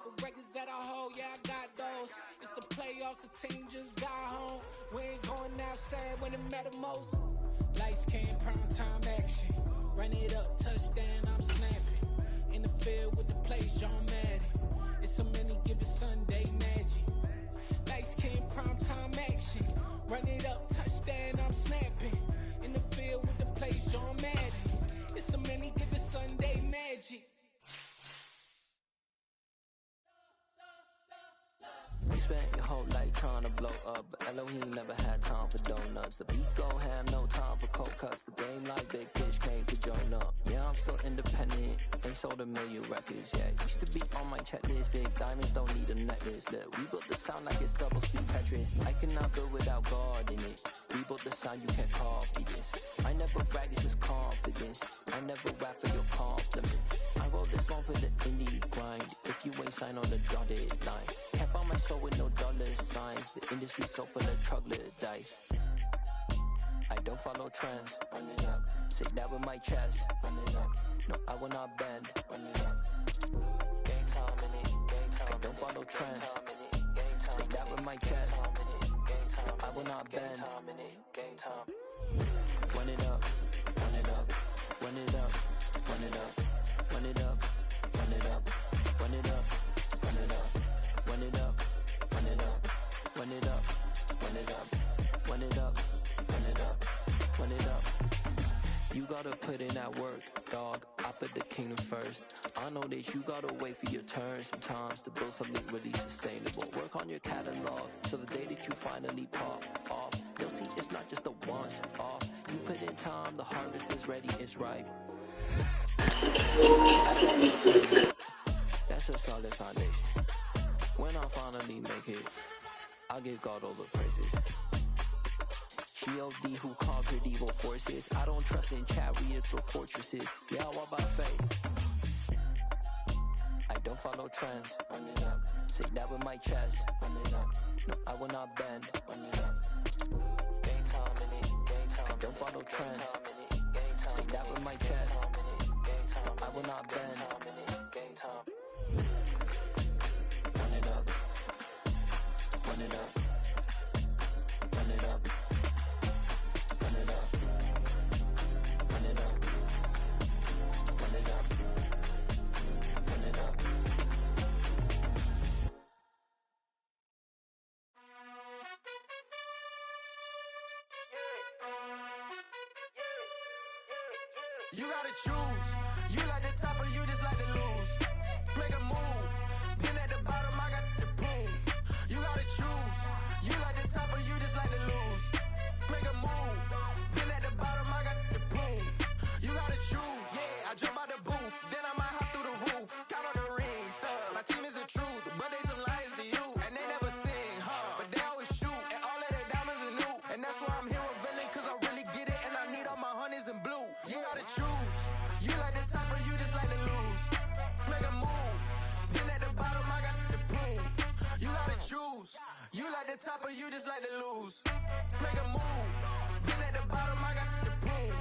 couple records that I hold, yeah, I got those. It's the playoffs, the team just got home. We ain't going outside when it matter most. Lights came, prime time action. Run it up, touchdown, I'm snapping. In the field with the plays, John Madden. It's a many given Sunday magic. Lights came, prime time action. Run it up, touchdown, I'm snapping. In the field with the plays, John Madden. It's a many given Sunday magic. You spent your whole life trying to blow up, but Elohim never had time for donuts. The beat go ham, no time for cold cuts. The game like Big Fish came to join up. Yeah, I'm still independent, ain't sold a million records yet. Used to be on my checklist, big diamonds don't need a necklace. Look, we built the sound like it's double speed Tetris. I cannot build without God in it. We built the sound, you can't copy this. I never brag, it's just confidence. I never rap for your compliments. I wrote this one for the indie grind. If you ain't signed on the dotted line, can't buy my soul with no dollar signs. The industry so full of troglodytes. I don't follow trends. Run it up. Say that with my chest. Run it up. No, I will not bend. Run it up. Gang time in it. Gang time. I don't follow trends. Say that with my chest. I will not bend. Gang time. Run it up. Run it up. Run it up. Run it up. Run it up. Run it up. Run it up. Run it up. Run it up. Run it up. Run it up. Run it up. Run it up. Run it up. Run it up. You gotta put in that work, dog. I put the kingdom first. I know that you gotta wait for your turn sometimes to build something really sustainable. Work on your catalog so the day that you finally pop off, you'll see it's not just a once off. You put in time, the harvest is ready, it's ripe. That's a solid foundation. When I finally make it, I'll give God all the praises. G.O.D. who conquered evil forces. I don't trust in chariots or fortresses. Yeah, I walk by faith. I don't follow trends. Run it up. Say that with my chest. Run it up. No, I will not bend. Run it up. Gang time in it. Gang time. I don't follow trends. Say that with my chest. No, I will not bend. Gang time. Run it up. Run it up. Run it up. Run it up. Run it up. Run it up. Run it up. You gotta choose. You like the top or you just like to lose. Make a move. Been at the bottom, I got the proof. You gotta choose. You like the top or you just like to lose. Make a move. Been at the bottom, I got the proof. You gotta choose. Yeah, I jump out the booth, then I might hop through the roof. Count on the rings, my team is the truth, but they some liars to you, and they never sing, but they always shoot, and all of their diamonds are new, and that's why I'm here revealing, cause I really get it, and I need all my honeys in blue. You gotta choose. You like the top or you just like to lose. Make a move. Been at the bottom, I got the proof. You gotta choose. You like the top or you just like to lose. Make a move. Been at the bottom, I got the proof.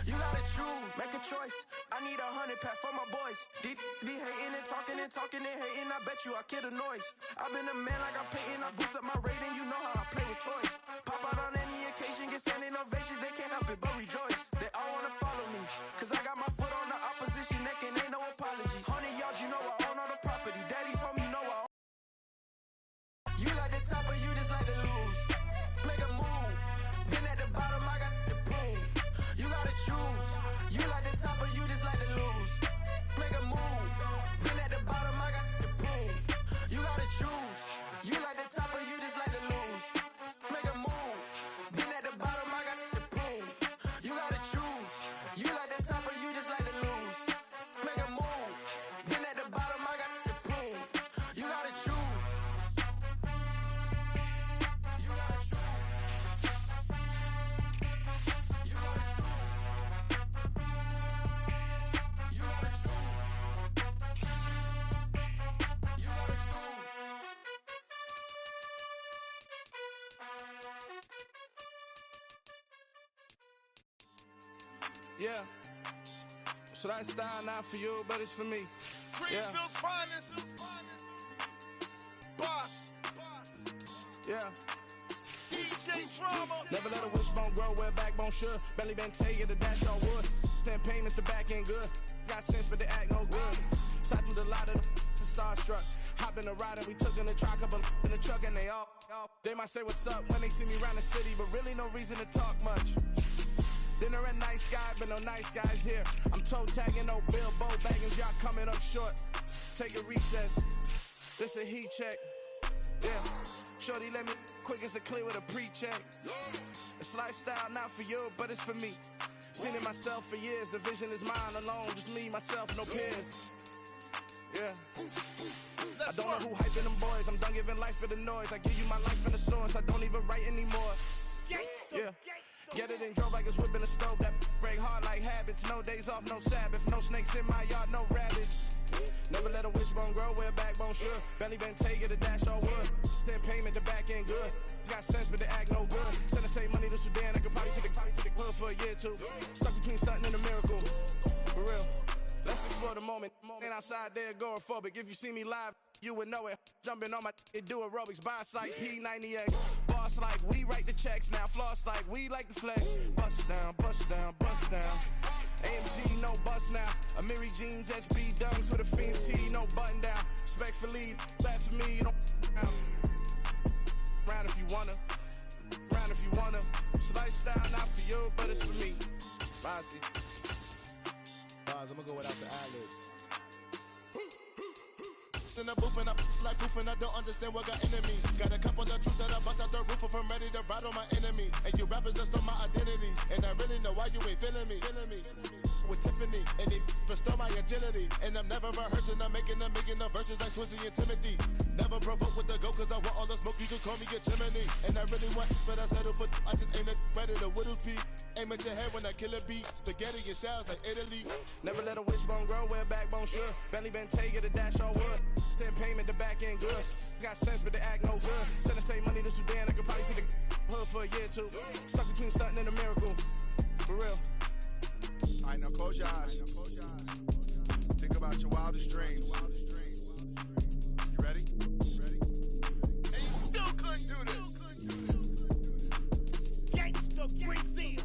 You gotta choose. Make a choice. I need 100 pack for my boys. Be hating and talking and talking and hating. I bet you I kill the noise. I've been a man like I'm Peyton. I boost up my rating. You know how I play with toys. Pop out on any occasion, get standing ovations. They can't help it but rejoice. They all wanna follow me, cause I got my foot on the opposition neck and ain't no apologies. 100 yards, you know I own all the property. Daddy's home, you know I own. You like the top or you just like to lose. Make a move. Been at the bottom, I got the proof. You gotta choose. You like the top or you just like to lose. Make a move. Been at the bottom, I got the proof. You gotta choose. You like the top or you just like to lose. Make a move. Been at the bottom, I got the proof. You gotta choose. You like the top or you just like to lose. Make a move. Been at the bottom, I got the proof. You gotta choose. You gotta choose. You gotta choose. You gotta choose. You gotta choose. Yeah. So that style not for you, but it's for me. Greenfield's finest. DJ Drama. Never let a wishbone grow where a backbone should. Belly been take it, the dash on wood. 10 payments, the back end good. Got sense, but they act no good. Side through the lot of the starstruck. Hop in the ride and we took in the truck, couple in the truck and they all. They might say what's up when they see me around the city, but really no reason to talk much. Dinner a nice guy, but no nice guys here. I'm toe tagging, no Bilbo baggins, y'all coming up short. Take a recess. This a heat check. Yeah. Shorty let me quick as a clear with a pre-check. It's lifestyle, not for you, but it's for me. Seen it myself for years. The vision is mine alone. Just me, myself, no peers. Yeah. I don't know who hyping them boys. I'm done giving life for the noise. I give you my life in the source. I don't even write anymore. Yeah. Get it and drove like it's whipping a stove. That break hard like habits. No days off, no Sabbath. No snakes in my yard, no rabbits. Never let a wishbone grow where a backbone should. Belly been take it, the dash all wood. 10 payment, the back end good. Got sense, but they act no good. Send to save money to Sudan. I could probably take the hood for a year or two. Stuck between stunting and a miracle. For real. Let's explore the moment. Ain't outside there agoraphobic. If you see me live, you would know it. Jumping on my do aerobics. Boss like P90X. Boss like we write the checks now. Floss like we like the flex. Bust down, bust down, bust down. AMG, no bust now. Amiri jeans, SB dunks with a Fiends T, no button down. Respectfully, that's for me, you don't round if you wanna. Round if you wanna. It's lifestyle, not for you, but it's for me. Bossy. I'm gonna go without the ad-libs. In the booth and I like proof and I don't understand what got into me. Got a couple of troops that I bust out the roof if I'm ready to ride on my enemy. And you rappers just on my identity. And I really know why you ain't feeling me. With Tiffany and they restore my agility. And I'm never rehearsing, I'm making a million of verses like Swizzy and Timothy. Never provoke with the go cause I want all the smoke, you can call me a chimney. And I really want, but I settle for, I just ain't ready to Whittles peak. Aim at your head when I kill a beat. Spaghetti and shells like Italy. Never let a wishbone grow where a backbone should. Belly been take it, the dash all wood. 10 payment, the back end good. Got sense, but they act no good. Send to save money to Sudan, I could probably see the hood for a year or two. Stuck between stunting and a miracle. For real. Alright, now close your eyes. Think about your wildest dreams. You ready? And you still couldn't do this. Gangsta Brazil.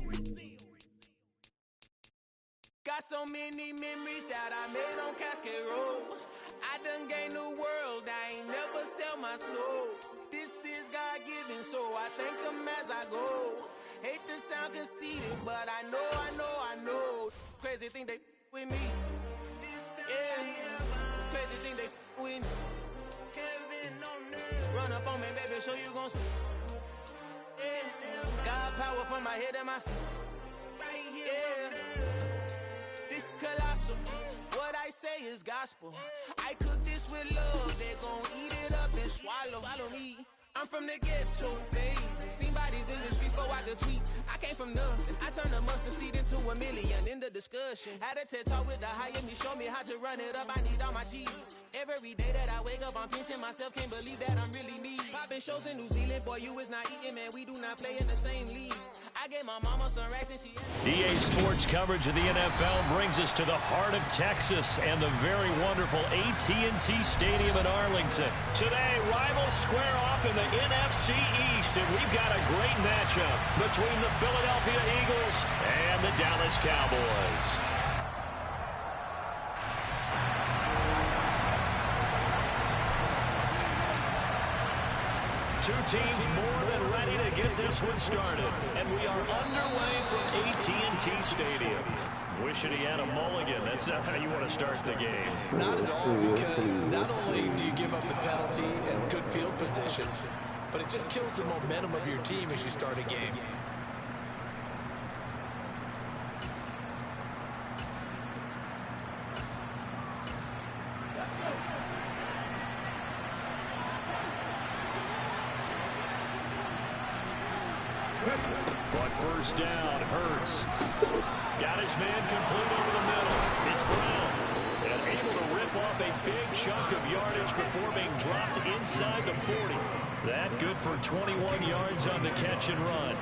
Got so many memories that I made on Cascade Road. I done gained the world, I ain't never sell my soul. This is God-given, so I thank him as I go. Hate to sound conceited, but I know. Crazy thing they with me. Yeah, crazy thing they with me. Run up on me, baby, show you gon' see. Yeah, God power from my head and my feet. Yeah, this colossal. What I say is gospel. I cook this with love. They gon' eat it up and swallow me. I'm from the ghetto, babe. Seen bodies in the streets before I could tweet. I came from nothing. I turned a mustard seed into a million. In the discussion, had a TED talk with the higher me. Show me how to run it up. I need all my cheese. Every day that I wake up, I'm pinching myself. Can't believe that I'm really me. Popping shows in New Zealand, boy, you is not eating, man. We do not play in the same league. I gave my mama some racks and she... EA Sports coverage of the NFL brings us to the heart of Texas and the very wonderful AT&T Stadium in Arlington. Today, rivals square off in the NFC East, and we've got a great matchup between the Philadelphia Eagles and the Dallas Cowboys. Two teams more than ready to get this one started, and we are underway from AT&T Stadium. Wishing he had a mulligan. That's not how you want to start the game. Not at all, because not only do you give up the penalty and good field position, but it just kills the momentum of your team as you start a game. But first down, Hurts. Got his man complete over the middle. It's Brown. And able to rip off a big chunk of yardage before being dropped inside the 40. That good for 21 yards on the catch and run.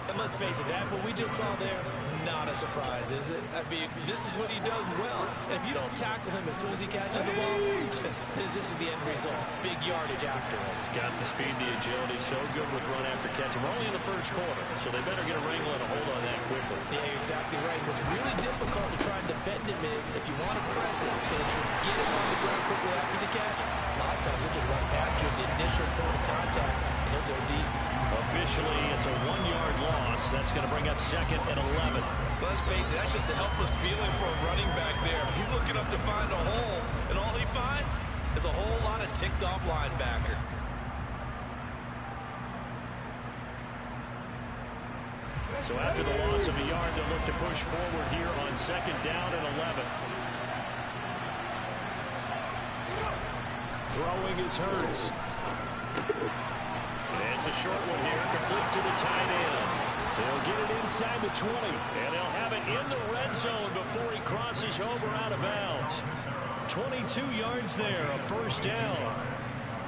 And let's face it, that what we just saw there, not a surprise, is it? I mean, this is what he does well. And if you don't tackle him as soon as he catches the ball, this is the end result. Big yardage afterwards. Got the speed, the agility, so good with run after catch. We're only in the first quarter, so they better get a wrangle and a hold on that quickly. Yeah, you're exactly right. What's really difficult to try and defend him is if you want to press him so that you get him on the ground quickly after the catch, a lot of times he'll just run past you at the initial point of contact, and he'll go deep. Officially, it's a 1-yard loss. That's going to bring up 2nd and 11. Well, let's face it, that's just a helpless feeling for a running back there. He's looking up to find a hole, and all he finds is a whole lot of ticked-off linebacker. So after the loss of a yard, they'll look to push forward here on 2nd down and 11. Throwing is Hurts. And it's a short one here, complete to the tight end. They'll get it inside the 20, and they'll have it in the red zone before he crosses over out of bounds. 22 yards there, a first down.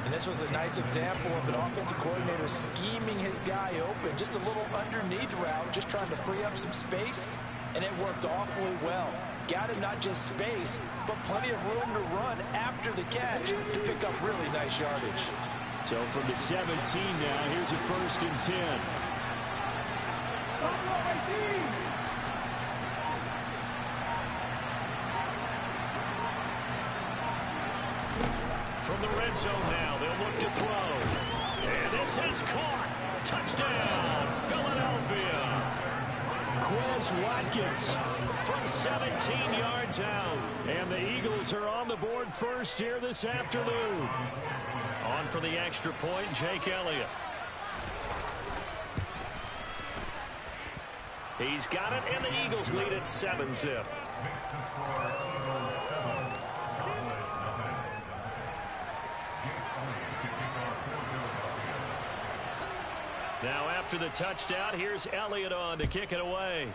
And this was a nice example of an offensive coordinator scheming his guy open. Just a little underneath route, just trying to free up some space, and it worked awfully well. Got him not just space, but plenty of room to run after the catch to pick up really nice yardage. So from the 17 now, here's a 1st and 10. From the red zone now, they'll look to throw. And this is caught. Touchdown, Philadelphia. Quez Watkins from 17 yards out. And the Eagles are on the board first here this afternoon. On for the extra point, Jake Elliott. He's got it, and the Eagles lead at 7-zip. Now after the touchdown, here's Elliott on to kick it away.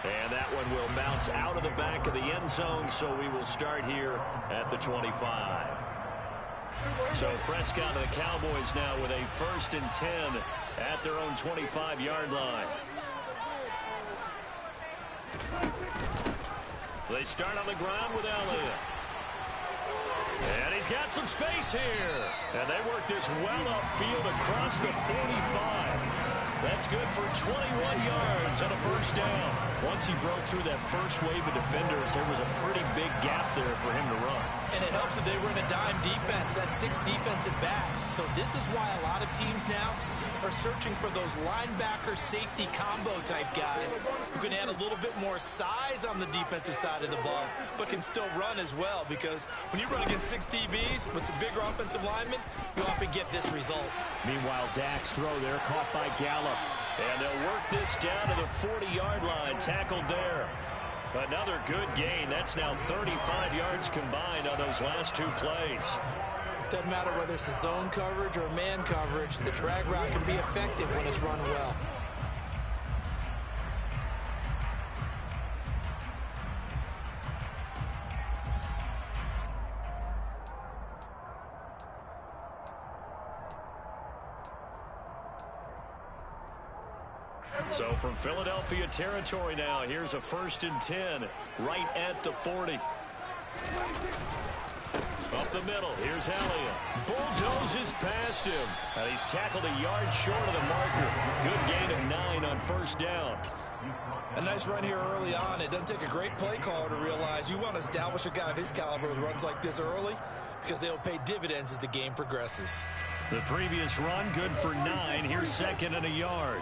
And that one will bounce out of the back of the end zone, so we will start here at the 25. So Prescott and the Cowboys now with a 1st and 10 at their own 25-yard line. They start on the ground with Elliott. And he's got some space here. And they work this well upfield across the 45. That's good for 21 yards on a first down. Once he broke through that first wave of defenders, there was a pretty big gap there for him to run. And it helps that they were in a dime defense. That's 6 defensive backs. So this is why a lot of teams now are searching for those linebacker safety combo type guys who can add a little bit more size on the defensive side of the ball, but can still run as well, because when you run against 6 DBs with some bigger offensive linemen, you often get this result. Meanwhile, Dak's throw there caught by Gallup. And they'll work this down to the 40-yard line, tackled there. Another good gain. That's now 35 yards combined on those last 2 plays. Doesn't matter whether it's a zone coverage or man coverage, the drag route can be effective when it's run well. So from Philadelphia territory now, here's a 1st and 10 right at the 40. Up the middle, here's Elliott. Bulldozes past him. And he's tackled a yard short of the marker. Good gain of 9 on first down. A nice run here early on. It doesn't take a great play caller to realize you want to establish a guy of his caliber with runs like this early, because they'll pay dividends as the game progresses. The previous run, good for 9. Here's 2nd and a yard.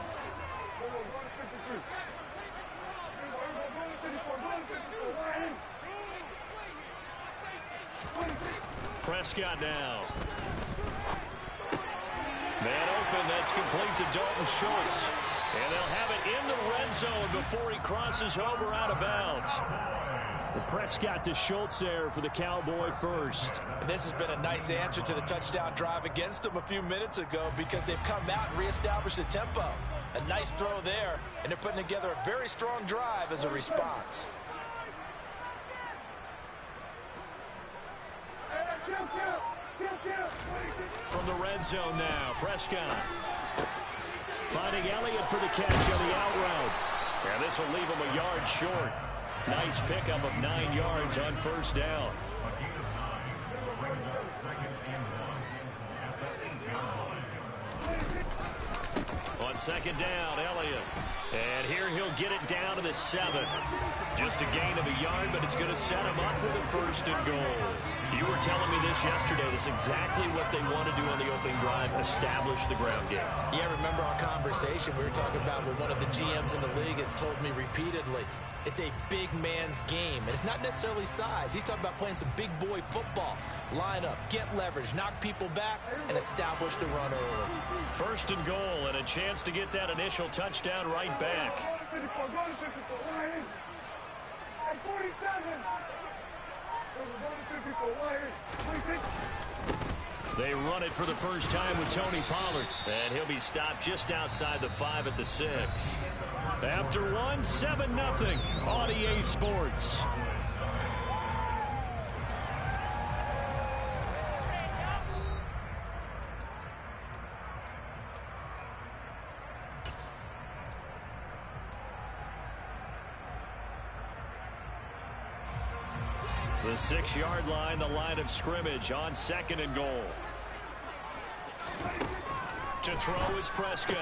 Prescott now. Man open, that's complete to Dalton Schultz. And they'll have it in the red zone before he crosses over out of bounds. The Prescott to Schultz there for the Cowboy first. And this has been a nice answer to the touchdown drive against them a few minutes ago, because they've come out and reestablished the tempo. A nice throw there, and they're putting together a very strong drive as a response. From the red zone now, Prescott. Finding Elliott for the catch on the out route. And this will leave him a yard short. Nice pickup of 9 yards on first down. On second down, Elliott. And here he'll get it down to the 7. Just a gain of a yard, but it's going to set him up with a first and goal. You were telling me this yesterday. This is exactly what they want to do on the opening drive, establish the ground game. Yeah, remember our conversation we were talking about with one of the GMs in the league has told me repeatedly, it's a big man's game. And it's not necessarily size. He's talking about playing some big boy football. Line up, get leverage, knock people back, and establish the run early. First and goal, and a chance to get that initial touchdown right back. They run it for the first time with Tony Pollard. And he'll be stopped just outside the 5 at the 6. After one, 7-0 on EA Sports. The 6-yard line, the line of scrimmage on second and goal. To throw is Prescott.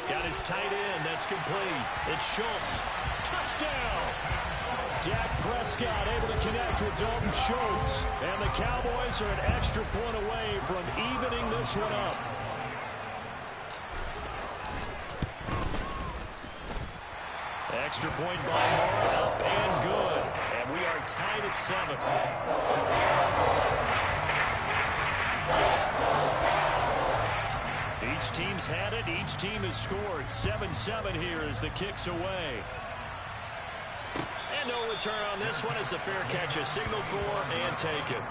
Got his tight end. That's complete. It's Schultz. Touchdown! Dak Prescott able to connect with Dalton Schultz. And the Cowboys are an extra point away from evening this one up. Extra point by Moore, up and good. And we are tied at 7. Each team's had it. Each team has scored. 7-7 here as the kick's away. And no return on this one as the fair catch is signaled for and taken.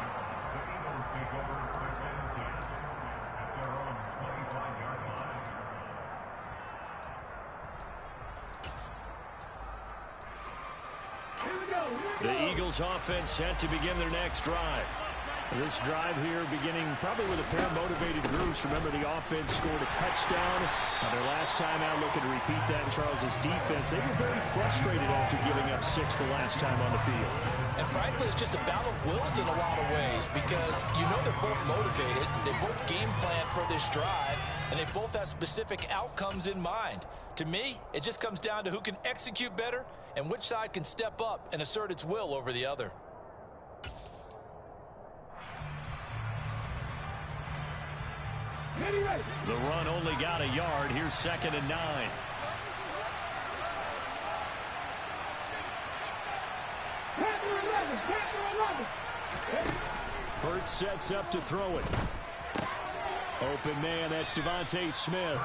The Eagles offense set to begin their next drive. This drive here beginning probably with a pair of motivated groups. Remember, the offense scored a touchdown. Their last time out, looking to repeat that in Charles's defense. They were very frustrated after giving up 6 the last time on the field. And frankly, it's just a battle of wills in a lot of ways because you know they're both motivated. They both game plan for this drive, and they both have specific outcomes in mind. To me, it just comes down to who can execute better and which side can step up and assert its will over the other. The run only got a yard. Here's 2nd and 9. Hurts sets up to throw it. Open man, that's Devontae Smith.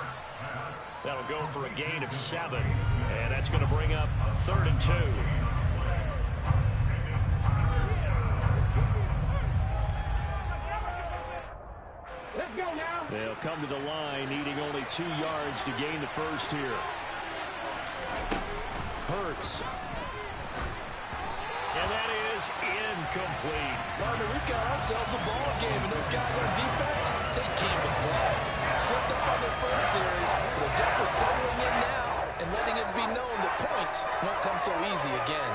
That'll go for a gain of 7. And that's going to bring up 3rd and 2. Let's go now. They'll come to the line, needing only 2 yards to gain the first here. Hurts. And that is incomplete. Partner, we've got ourselves a ball game, and those guys on defense, they came to play. Slipped up on their first series, but they're definitely settling in now and letting it be known that points won't come so easy again.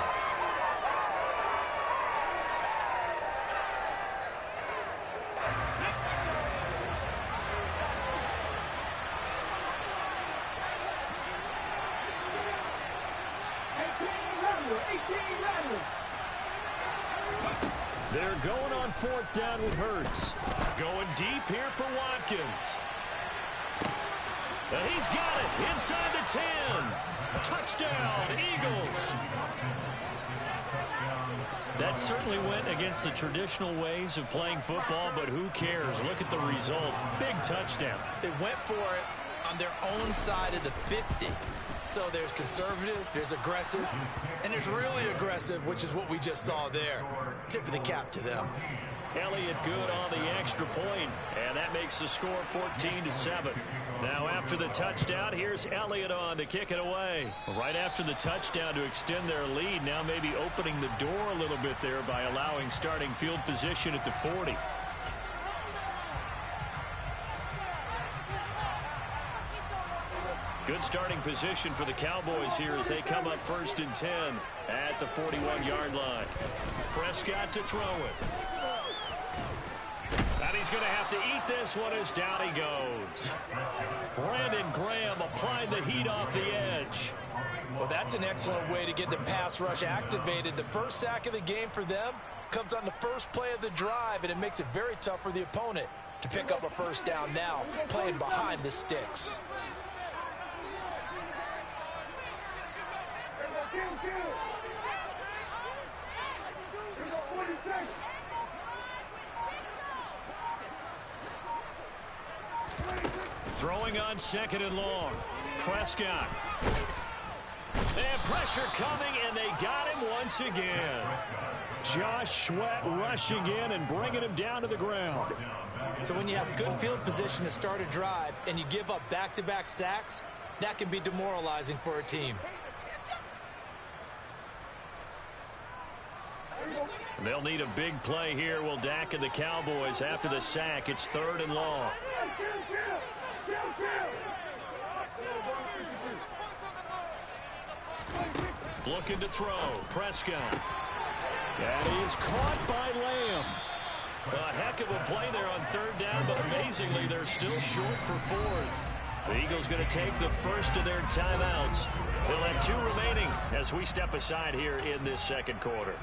They're going on 4th down with Hurts. Going deep here for Watkins. And he's got it inside the 10. Touchdown, Eagles. That certainly went against the traditional ways of playing football, but who cares? Look at the result. Big touchdown. They went for it on their own side of the 50. So there's conservative, there's aggressive, and there's really aggressive, which is what we just saw there. Tip of the cap to them. Elliott good on the extra point, and that makes the score 14-7. Now after the touchdown, here's Elliott on to kick it away. Right after the touchdown to extend their lead, now maybe opening the door a little bit there by allowing starting field position at the 40. Good starting position for the Cowboys here as they come up 1st and 10 at the 41-yard line. Prescott to throw it. And he's going to have to eat this one as down he goes. Brandon Graham applying the heat off the edge. Well, that's an excellent way to get the pass rush activated. The first sack of the game for them comes on the first play of the drive, and it makes it very tough for the opponent to pick up a first down now, playing behind the sticks. Throwing on 2nd and long. Prescott. And pressure coming, and they got him once again. Josh Sweat rushing in and bringing him down to the ground. So when you have good field position to start a drive and you give up back-to-back sacks, that can be demoralizing for a team. They'll need a big play here, will Dak and the Cowboys. After the sack, it's 3rd and long. Looking to throw. Prescott. And he is caught by Lamb. A heck of a play there on 3rd down, but amazingly, they're still short for 4th. The Eagles going to take the first of their timeouts. They'll have 2 remaining as we step aside here in this 2nd quarter.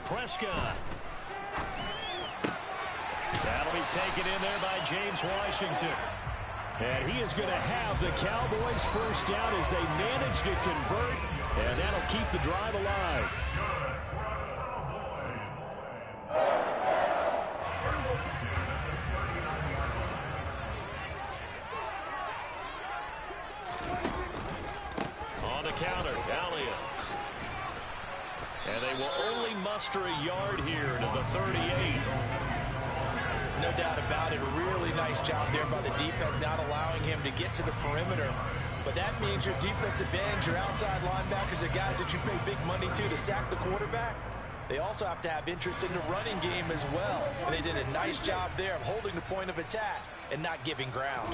Prescott. That'll be taken in there by James Washington. And he is going to have the Cowboys first down as they manage to convert, and that'll keep the drive alive. On the counter, Elliott. And they will only muster a yard here to the 38. No doubt about it. A really nice job there by the defense, not allowing him to get to the perimeter. But that means your defensive ends, your outside linebackers, the guys that you pay big money to sack the quarterback, they also have to have interest in the running game as well. And they did a nice job there of holding the point of attack and not giving ground.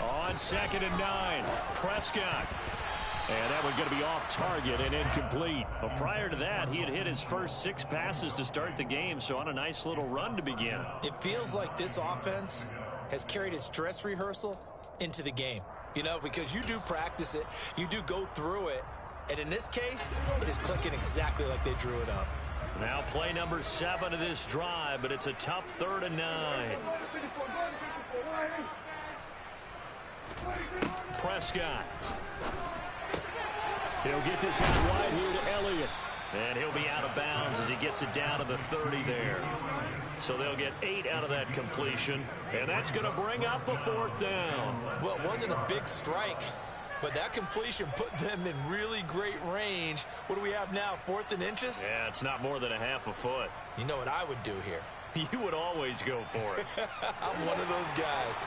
On 2nd and 9, Prescott. And that one's going to be off target and incomplete. But prior to that, he had hit his first 6 passes to start the game, so on a nice little run to begin. It feels like this offense has carried its dress rehearsal into the game. You know, because you do practice it, you do go through it, and in this case, it is clicking exactly like they drew it up. Now play number 7 of this drive, but it's a tough 3rd and 9. Prescott. He'll get this out wide here to Elliott. And he'll be out of bounds as he gets it down to the 30 there. So they'll get 8 out of that completion. And that's going to bring up a 4th down. Well, it wasn't a big strike, but that completion put them in really great range. What do we have now, 4th and inches? Yeah, it's not more than a half a foot. You know what I would do here? You would always go for it. I'm one of those guys.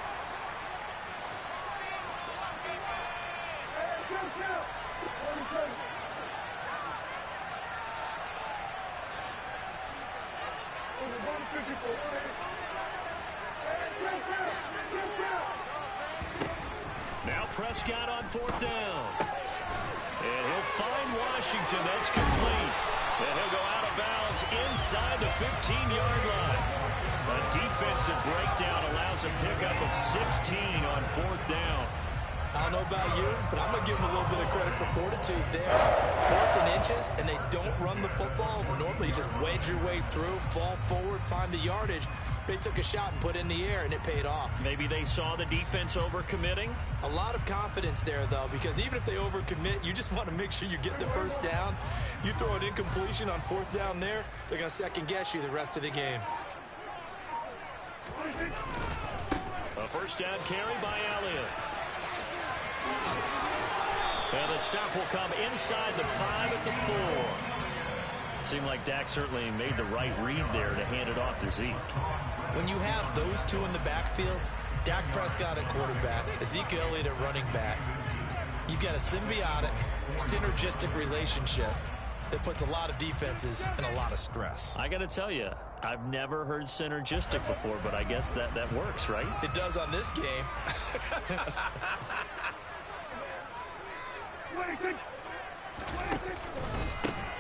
Now Prescott on 4th down. And he'll find Washington. That's complete. And he'll go out of bounds inside the 15-yard line. A defensive breakdown allows a pickup of 16 on 4th down. I don't know about you, but I'm going to give them a little bit of credit for fortitude there. 4th and inches, and they don't run the football. Normally, you just wedge your way through, fall forward, find the yardage. They took a shot and put it in the air, and it paid off. Maybe they saw the defense overcommitting. A lot of confidence there, though, because even if they overcommit, you just want to make sure you get the first down. You throw an incompletion on 4th down there, they're going to second-guess you the rest of the game. A first down carry by Elliott. And the stop will come inside the 5 at the 4. Seemed like Dak certainly made the right read there to hand it off to Zeke. When you have those two in the backfield, Dak Prescott at quarterback, Ezekiel Elliott at running back, you've got a symbiotic, synergistic relationship that puts a lot of defenses in a lot of stress. I got to tell you, I've never heard synergistic before, but I guess that works, right? It does on this game.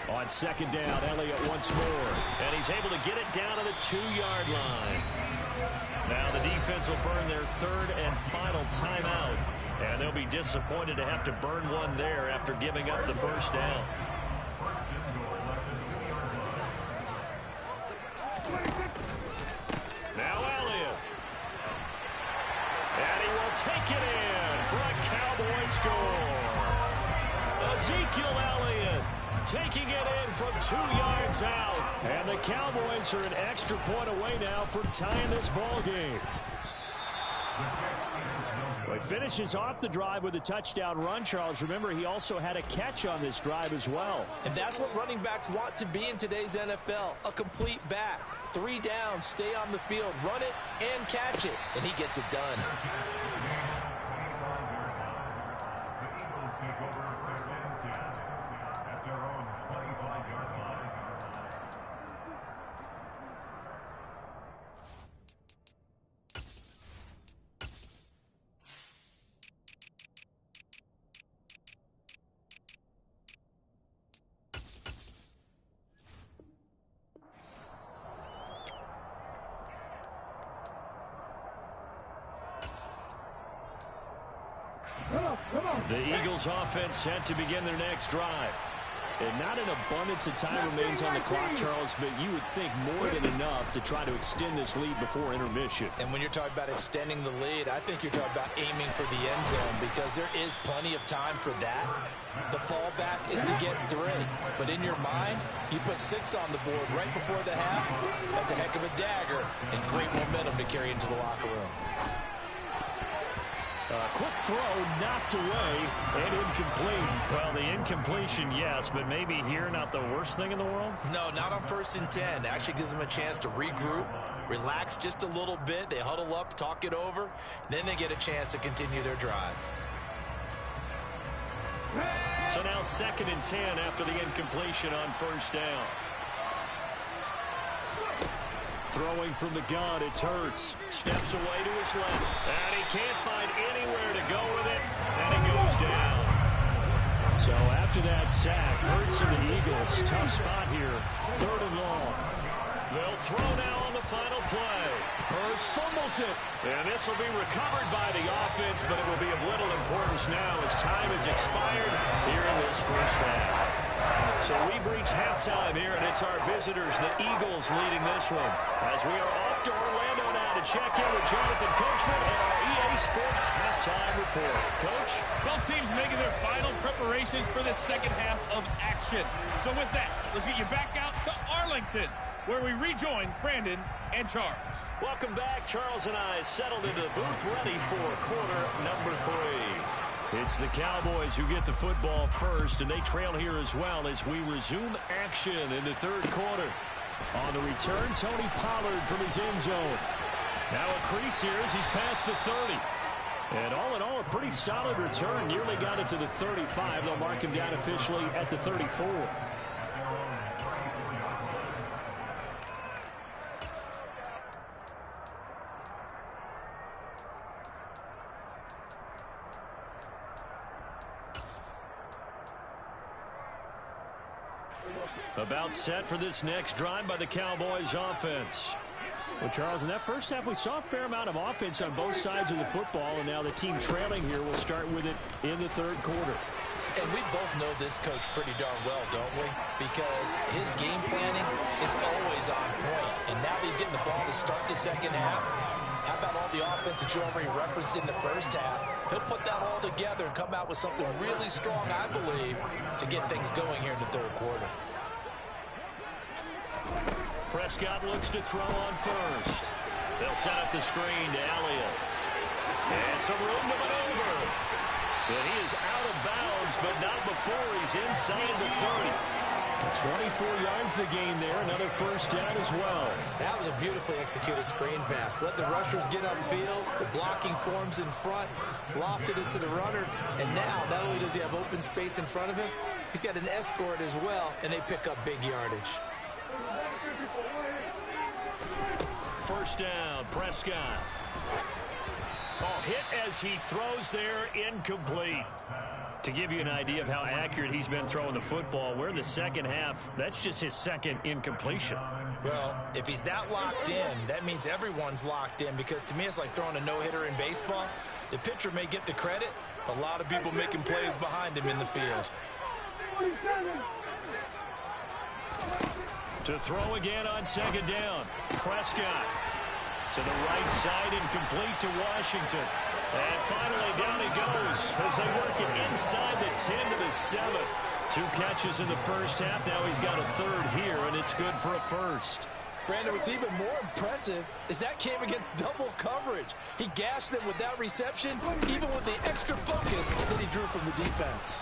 On second down, Elliott once more, and he's able to get it down to the 2-yard line. Now the defense will burn their third and final timeout, and they'll be disappointed to have to burn one there after giving up the first down. Now Elliott. And he will take it in for a Cowboy score. Ezekiel Elliott taking it in from 2 yards out. And the Cowboys are an extra point away now from tying this ball game. Well, he finishes off the drive with a touchdown run, Charles. Remember, he also had a catch on this drive as well. And that's what running backs want to be in today's NFL, a complete back. 3 downs, stay on the field, run it, and catch it. And he gets it done. The Eagles offense set to begin their next drive. And not an abundance of time remains on the clock, Charles, but you would think more than enough to try to extend this lead before intermission. And when you're talking about extending the lead, I think you're talking about aiming for the end zone because there is plenty of time for that. The fallback is to get 3. But in your mind, you put 6 on the board right before the half. That's a heck of a dagger and great momentum to carry into the locker room. Quick throw knocked away and incomplete. Well, the incompletion, yes, but maybe here not the worst thing in the world? No, not on 1st and 10. Actually gives them a chance to regroup, relax just a little bit. They huddle up, talk it over, then they get a chance to continue their drive. So now 2nd and 10 after the incompletion on 1st down. Throwing from the gun, it's Hurts. Steps away to his left. And he can't find anywhere to go with it. And he goes down. So after that sack, Hurts and the Eagles, tough spot here. 3rd and long. They'll throw now on the final play. Hurts fumbles it. And this will be recovered by the offense, but it will be of little importance now as time has expired here in this first half. So we've reached halftime here, and it's our visitors, the Eagles, leading this one. As we are off to Orlando now to check in with Jonathan Coachman and our EA Sports halftime report. Coach? Both teams making their final preparations for the second half of action. So with that, let's get you back out to Arlington, where we rejoin Brandon and Charles. Welcome back. Charles and I settled into the booth, ready for quarter number 3. It's the Cowboys who get the football first, and they trail here as well as we resume action in the 3rd quarter. On the return, Tony Pollard from his end zone. Now a crease here as he's past the 30. And all in all, a pretty solid return. Nearly got it to the 35. They'll mark him down officially at the 34. About set for this next drive by the Cowboys offense. Well, Charles, in that first half, we saw a fair amount of offense on both sides of the football, and now the team trailing here will start with it in the 3rd quarter. And we both know this coach pretty darn well, don't we? Because his game planning is always on point. And now that he's getting the ball to start the second half, how about all the offense that you already referenced in the first half? He'll put that all together and come out with something really strong, I believe, to get things going here in the 3rd quarter. Prescott looks to throw on first. They'll set up the screen to Elliott. And some room to maneuver. And he is out of bounds, but not before he's inside the 30. 24 yards to gain there. Another first down as well. That was a beautifully executed screen pass. Let the rushers get upfield. The blocking forms in front. Lofted it to the runner. And now, not only does he have open space in front of him, he's got an escort as well, and they pick up big yardage. First down, Prescott. Oh, hit as he throws there, incomplete. To give you an idea of how accurate he's been throwing the football, we're in the second half. That's just his second incompletion. Well, if he's that locked in, that means everyone's locked in, because to me it's like throwing a no-hitter in baseball. The pitcher may get the credit, but a lot of people making plays behind him in the field. To throw again on second down. Prescott to the right side, incomplete to Washington. And finally down he goes as they work it inside the 10 to the 7. 2 catches in the first half. Now he's got a third here, and it's good for a first. Brandon, what's even more impressive is that came against double coverage. He gashed them with that reception, even with the extra focus that he drew from the defense.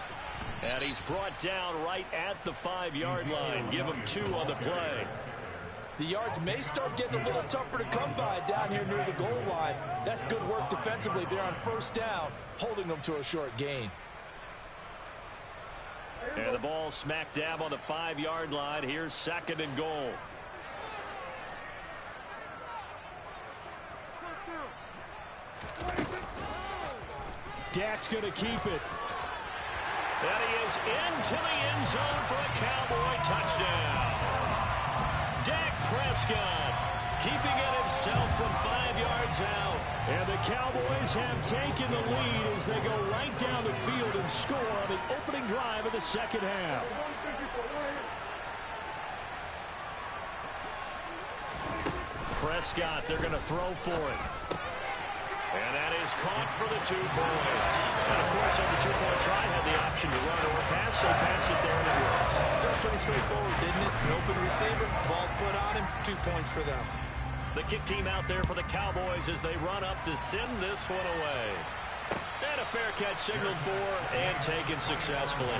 And he's brought down right at the 5-yard line. Give him 2 on the play. The yards may start getting a little tougher to come by down here near the goal line. That's good work defensively there on first down, holding them to a short gain. And the ball smack dab on the 5-yard line. Here's second and goal. Dak's going to keep it. And he is into the end zone for a Cowboy touchdown. Dak Prescott keeping it himself from 5 yards out. And the Cowboys have taken the lead as they go right down the field and score on the opening drive of the second half. Prescott, they're going to throw for it. And that is caught for the 2 points. And, of course, on the 2-point try, had the option to run or pass, so pass it there and it works. Felt pretty straightforward, didn't it? An open receiver, ball's put on him, 2 points for them. The kick team out there for the Cowboys as they run up to send this one away. And a fair catch signaled for and taken successfully.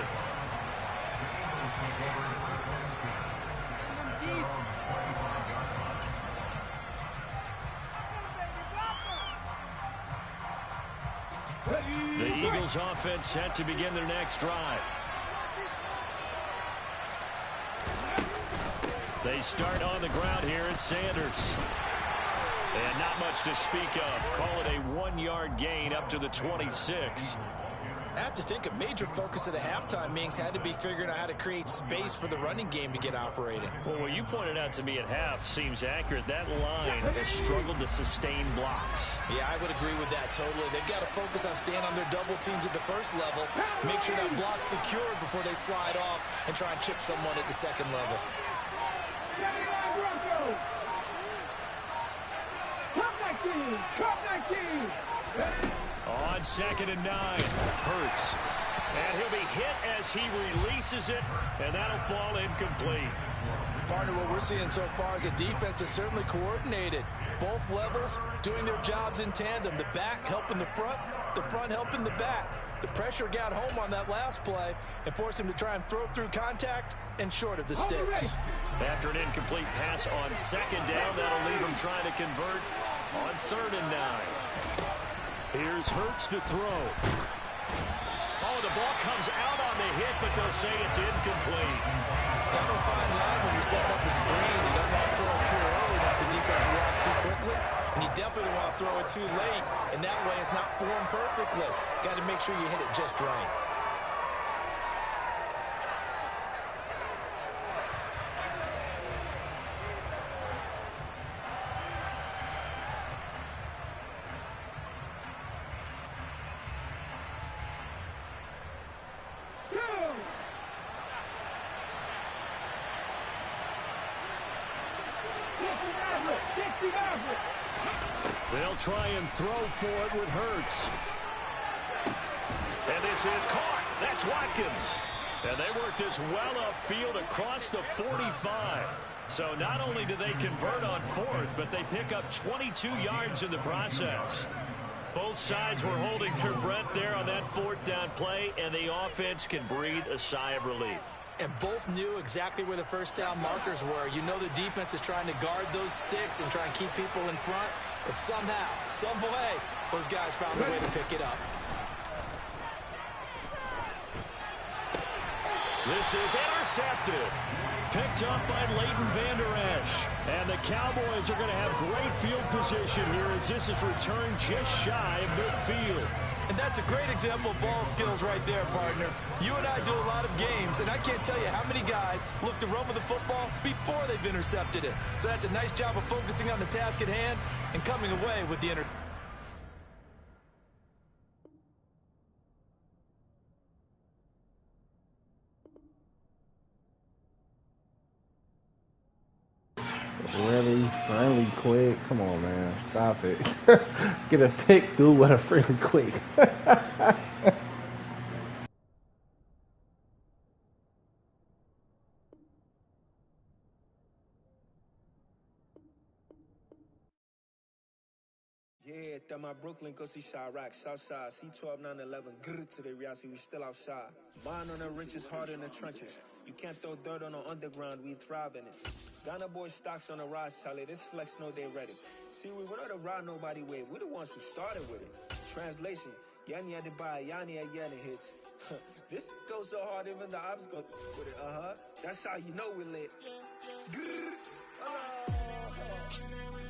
The Eagles offense set to begin their next drive. They start on the ground here at Sanders. And not much to speak of. Call it a 1-yard gain up to the 26. I have to think a major focus of the halftime meetings had to be figuring out how to create space for the running game to get operating. Well, what you pointed out to me at half seems accurate. That line has struggled to sustain blocks. Yeah, I would agree with that totally. They've got to focus on staying on their double teams at the first level, make sure that block's secured before they slide off and try and chip someone at the second level. On 2nd and 9, Hurts. And he'll be hit as he releases it, and that'll fall incomplete. Partner, what we're seeing so far is the defense is certainly coordinated. Both levels doing their jobs in tandem. The back helping the front helping the back. The pressure got home on that last play and forced him to try and throw through contact and short of the sticks. After an incomplete pass on 2nd down, that'll leave him trying to convert on 3rd and 9. Here's Hurts to throw. Oh, the ball comes out on the hit, but they'll say it's incomplete. Kind of a fine line when you're setting up the screen. You don't want to throw it too early, not the defense react too quickly. And you definitely don't want to throw it too late, and that way it's not formed perfectly. Got to make sure you hit it just right. They'll try and throw for it with Hurts. And this is caught. That's Watkins. And they work this well upfield across the 45. So not only do they convert on 4th, but they pick up 22 yards in the process. Both sides were holding their breath there on that 4th down play, and the offense can breathe a sigh of relief. And both knew exactly where the first down markers were. You know the defense is trying to guard those sticks and try and keep people in front. But somehow, some way, those guys found a way to pick it up. This is intercepted. Picked up by Leighton Vander Esch. And the Cowboys are going to have great field position here as this is returned just shy of midfield. And that's a great example of ball skills right there, partner. You and I do a lot of games, and I can't tell you how many guys look to run with the football before they've intercepted it. So that's a nice job of focusing on the task at hand and coming away with the interception. Really quick. Come on, man. Stop it. Get a pick through with a really quick. Yeah, that my Brooklyn, go see Chirac, Southside, C12, 911, grr to the reality, we still outside. Mine on the riches, hard in the trenches. You can't throw dirt on the underground, we thrive in it. Ghana boys stocks on the rise, Charlie, this flex know they ready. See, we not to ride nobody wave, we the ones who started with it. Translation, Yanni had to buy, Yanni had Yanni hits. This goes so hard, even the ops go with it, That's how you know we lit. Grr.